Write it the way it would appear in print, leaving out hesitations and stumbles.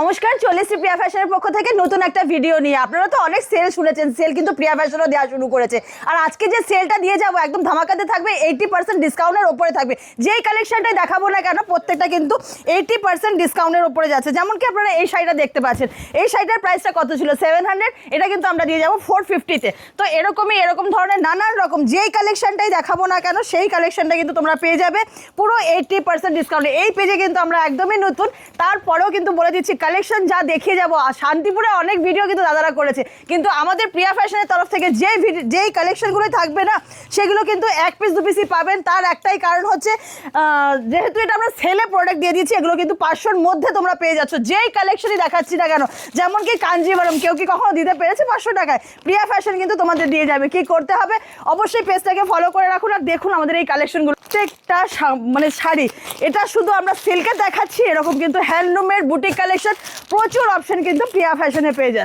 নমস্কার, চলে এসেছি প্রিয়া ফ্যাশনের পক্ষ থেকে নতুন একটা ভিডিও নিয়ে। আপনারা তো অনেক সেল শুনেছেন, সেল কিন্তু প্রিয়া ফ্যাশনও দেওয়া শুরু করেছে। আর আজকে যে সেলটা দিয়ে যাবো একদম ধামাকাতে থাকবে, 80% ডিসকাউন্টের ওপরে থাকবে। যেই কালেকশনটাই দেখাবো না কেন প্রত্যেকটা কিন্তু 80% ডিসকাউন্টের ওপরে যাচ্ছে। যেমন কি আপনারা এই শাড়িটা দেখতে পাচ্ছেন, এই শাড়িটার প্রাইসটা কত ছিল? 700। এটা কিন্তু আমরা দিয়ে যাবো 450-তে। তো এরকম ধরনের নানান রকম যেই কালেকশনটাই দেখাবো না কেন সেই কালেকশনটা কিন্তু তোমরা পেয়ে যাবে পুরো 80% ডিসকাউন্টে। এই পেজে কিন্তু আমরা একদমই নতুন, তারপরেও কিন্তু বলে দিচ্ছি কালেকশন যা দেখিয়ে যাবো। আর শান্তিপুরে অনেক ভিডিও কিন্তু দাদারা করেছে, কিন্তু আমাদের প্রিয়া ফ্যাশনের তরফ থেকে যেই কালেকশনগুলো থাকবে না সেগুলো কিন্তু 1 পিস 2 পিসই পাবেন। তার একটাই কারণ হচ্ছে যেহেতু এটা আমরা সেলে প্রোডাক্ট দিয়ে দিচ্ছি, এগুলো কিন্তু 500-র মধ্যে তোমরা পেয়ে যাচ্ছ। যেই কালেকশনই দেখাচ্ছি না কেন, যেমন কি কাঞ্জিভারম, কেউ কি কখনো দিতে পেরেছে 500 টাকায়? প্রিয়া ফ্যাশন কিন্তু তোমাদের দিয়ে যাবে। কি করতে হবে? অবশ্যই পেজটাকে ফলো করে রাখুন আর দেখুন আমাদের এই কালেকশনগুলো। প্রত্যেকটা মানে শাড়ি, এটা শুধু আমরা সিল্কে দেখাচ্ছি, এরকম কিন্তু হ্যান্ডলুমের বুটিক কালেকশন প্রচুর অপশন কিন্তু প্রিয়া ফ্যাশনে পেয়ে যাচ্ছে।